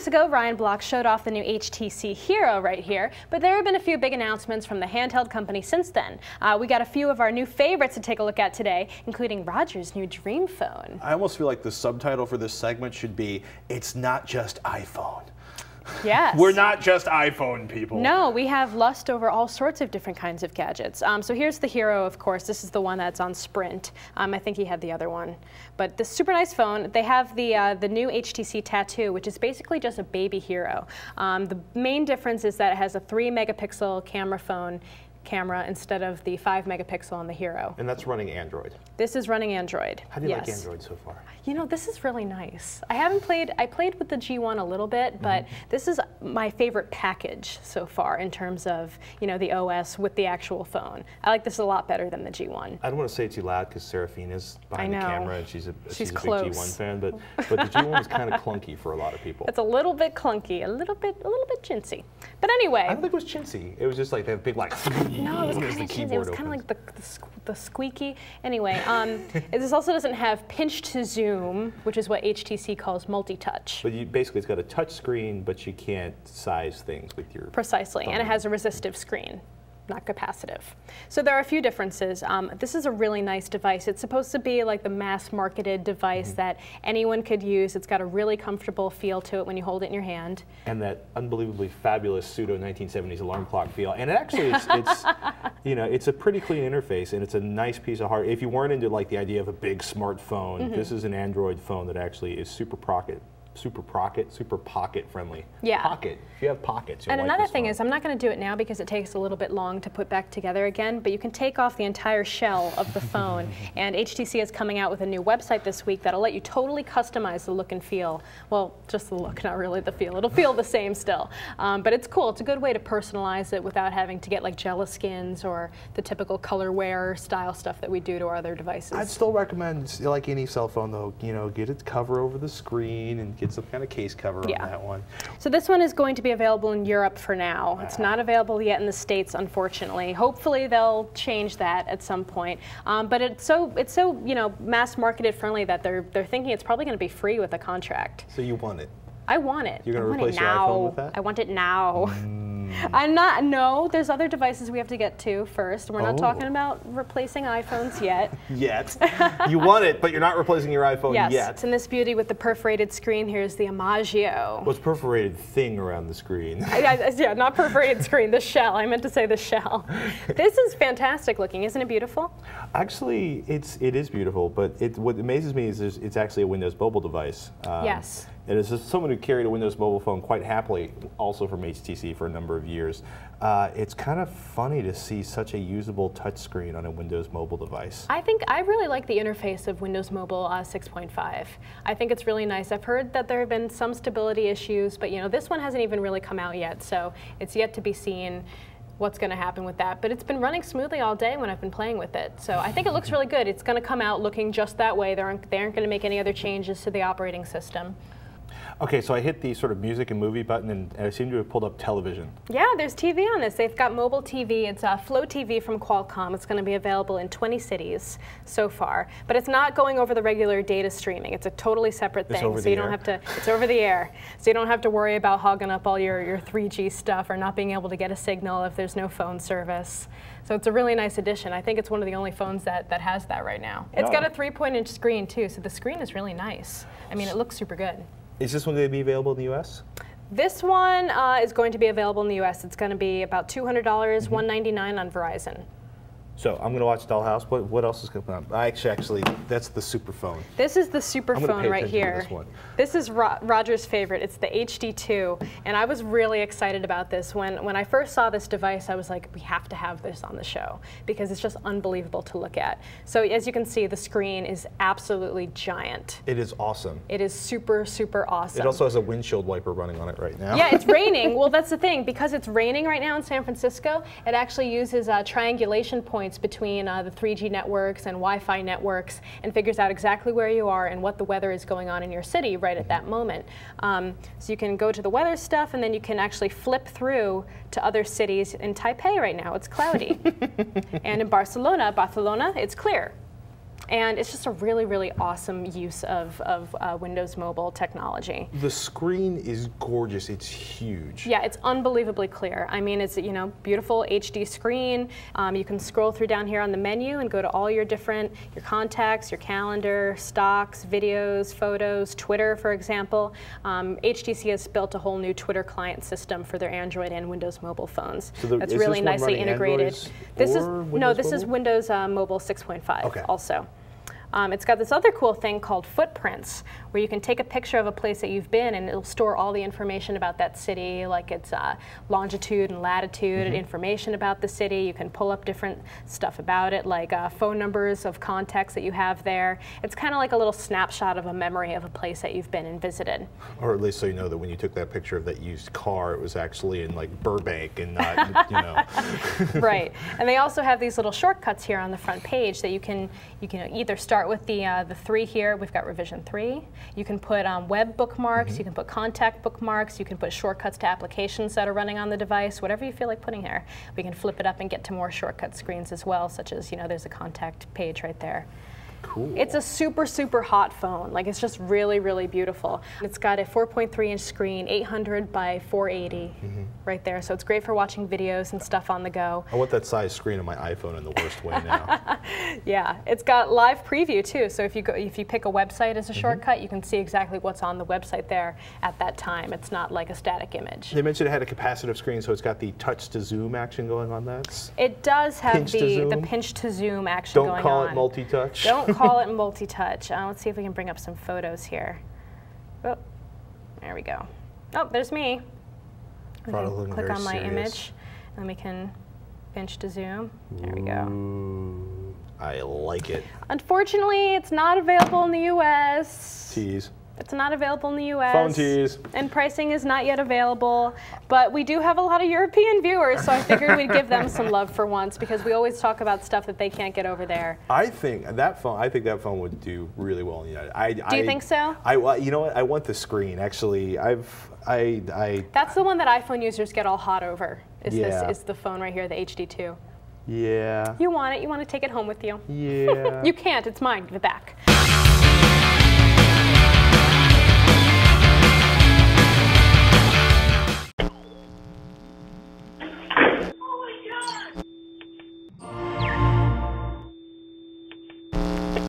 Ago, Ryan Block showed off the new HTC Hero right here, but there have been a few big announcements from the handheld company since then. We got a few of our new favorites to take a look at today, including Roger's new Dream Phone. I almost feel like the subtitle for this segment should be, "It's not just iPhone." Yes. We're not just iPhone people. No, we have lust over all sorts of different kinds of gadgets. So here's the Hero, of course. This is the one that's on Sprint. I think he had the other one. But this super nice phone. They have the new HTC Tattoo, which is basically just a baby Hero. The main difference is that it has a 3-megapixel camera instead of the 5-megapixel on the Hero. And that's running Android. This is running Android. How do you like Android so far? You know, this is really nice. I played with the G1 a little bit, but this is my favorite package so far in terms of, you know, the OS with the actual phone. I like this a lot better than the G1. I don't want to say it too loud because Seraphina's behind the camera and she's a big close. G1 fan, but the G1 is kind of clunky for a lot of people. It's a little bit clunky, a little bit chintzy. But anyway. I don't think it was chintzy. It was just like they have big like. No, it was kind of chintzy. It was kind of like the squeaky. Anyway, this also doesn't have pinch to zoom, which is what HTC calls multi-touch. But basically, it's got a touch screen, but you can't size things with your Precisely, and it has a resistive screen, not capacitive. So there are a few differences. This is a really nice device. It's supposed to be like the mass-marketed device that anyone could use. It's got a really comfortable feel to it when you hold it in your hand. And that unbelievably fabulous pseudo-1970s alarm clock feel. And it actually, it's you know, it's a pretty clean interface, and it's a nice piece of hardware. If you weren't into like the idea of a big smartphone, this is an Android phone that actually is super pocket friendly. Yeah. Pocket. If you have pockets, you'll And like another this thing phone. is, I'm not going to do it now because it takes a little bit long to put back together again, but you can take off the entire shell of the phone. And HTC is coming out with a new website this week that'll let you totally customize the look and feel. Well, just the look, not really the feel. It'll feel the same still. But it's cool. It's a good way to personalize it without having to get like gel skins or the typical color wear style stuff that we do to our other devices. I'd still recommend, like any cell phone though, you know, get its cover over the screen and get some kind of case cover on that one. So this one is going to be available in Europe for now. It's not available yet in the States, unfortunately. Hopefully they'll change that at some point. But it's so you know, mass marketed friendly that they're thinking it's probably going to be free with a contract. So you want it? I want it. You're going to replace your iPhone with that? I want it now. No, there's other devices we have to get to first. We're not talking about replacing iPhones yet. You want it, but you're not replacing your iPhone yet. Yes, and this beauty with the perforated screen, here's the Imaggio. What's perforated thing around the screen? Yeah, not perforated screen, the shell. I meant to say the shell. This is fantastic looking, isn't it beautiful? Actually, it is beautiful, but what amazes me is it's actually a Windows mobile device. Yes. And as someone who carried a Windows mobile phone quite happily, also from HTC for a number of years, it's kind of funny to see such a usable touchscreen on a Windows mobile device. I really like the interface of Windows Mobile 6.5. I think it's really nice. I've heard that there have been some stability issues, but you know, this one hasn't even really come out yet, so it's yet to be seen what's going to happen with that. But it's been running smoothly all day when I've been playing with it. So I think it looks really good. It's going to come out looking just that way. They aren't going to make any other changes to the operating system. Okay, so I hit the sort of music and movie button, and I seem to have pulled up television. Yeah, there's TV on this. They've got mobile TV. It's Flow TV from Qualcomm. It's going to be available in 20 cities so far. But it's not going over the regular data streaming. It's a totally separate thing. It's over the air. It's over the air. So you don't have to worry about hogging up all your 3G stuff or not being able to get a signal if there's no phone service. So it's a really nice addition. I think it's one of the only phones that has that right now. It's got a 3-point-inch screen too, so the screen is really nice. I mean, it looks super good. Is this one going to be available in the U.S.? This one is going to be available in the U.S. It's going to be about $200, $199 on Verizon. So I'm going to watch Dollhouse. What else is going to come up? Actually, that's the Superphone. This is the Superphone right here. This is Roger's favorite. It's the HD2, and I was really excited about this. When I first saw this device, I was like, we have to have this on the show because it's just unbelievable to look at. So as you can see, the screen is absolutely giant. It is awesome. It is super, super awesome. It also has a windshield wiper running on it right now. Yeah, it's raining. Well, that's the thing. Because it's raining right now in San Francisco, it actually uses triangulation points points between the 3G networks and Wi-Fi networks and figures out exactly where you are and what the weather is going on in your city right at that moment. So you can go to the weather stuff, and then you can actually flip through to other cities. In Taipei right now, it's cloudy. And in Barcelona, it's clear. And it's just a really, really awesome use of Windows Mobile technology. The screen is gorgeous. It's huge. Yeah, it's unbelievably clear. I mean, it's, you know, beautiful HD screen. You can scroll through down here on the menu and go to all your contacts, your calendar, stocks, videos, photos, Twitter, for example. HTC has built a whole new Twitter client system for their Android and Windows Mobile phones. So that's really nicely integrated. This is Windows Mobile 6.5 also. It's got this other cool thing called footprints, where you can take a picture of a place that you've been and it'll store all the information about that city, like its longitude and latitude, and information about the city. You can pull up different stuff about it, like phone numbers of contacts that you have there. It's kind of like a little snapshot of a memory of a place that you've been and visited. Or at least so you know that when you took that picture of that used car, it was actually in like Burbank and not, you know. Right. And they also have these little shortcuts here on the front page that you can either start with the 3 here. We've got revision 3. You can put web bookmarks, you can put contact bookmarks, you can put shortcuts to applications that are running on the device, whatever you feel like putting here. We can flip it up and get to more shortcut screens as well, such as, you know, there's a contact page right there. Cool. It's a super, super hot phone. Like, it's just really, really beautiful. It's got a 4.3-inch screen, 800 by 480 right there. So it's great for watching videos and stuff on the go. I want that size screen on my iPhone in the worst way now. Yeah, it's got live preview too. So if you pick a website as a shortcut, you can see exactly what's on the website there at that time. It's not like a static image. They mentioned it had a capacitive screen, so it's got the touch to zoom action going on that. It does have the pinch to zoom action going on. Don't call it multi-touch. Don't call it multi-touch. Let's see if we can bring up some photos here. Oh, there we go. Oh, there's me. Click on my image, and we can pinch to zoom. There we go. Ooh, I like it. Unfortunately, it's not available in the US. Tease. It's not available in the US. Phone tease. And pricing is not yet available. But we do have a lot of European viewers, so I figured we'd give them some love for once, because we always talk about stuff that they can't get over there. I think that phone would do really well in the United. Do you think so? You know what? I want the screen. Actually, That's the one that iPhone users get all hot over. Is the phone right here, the HD2. Yeah. You want it. You want to take it home with you. Yeah. You can't. It's mine. Give it back.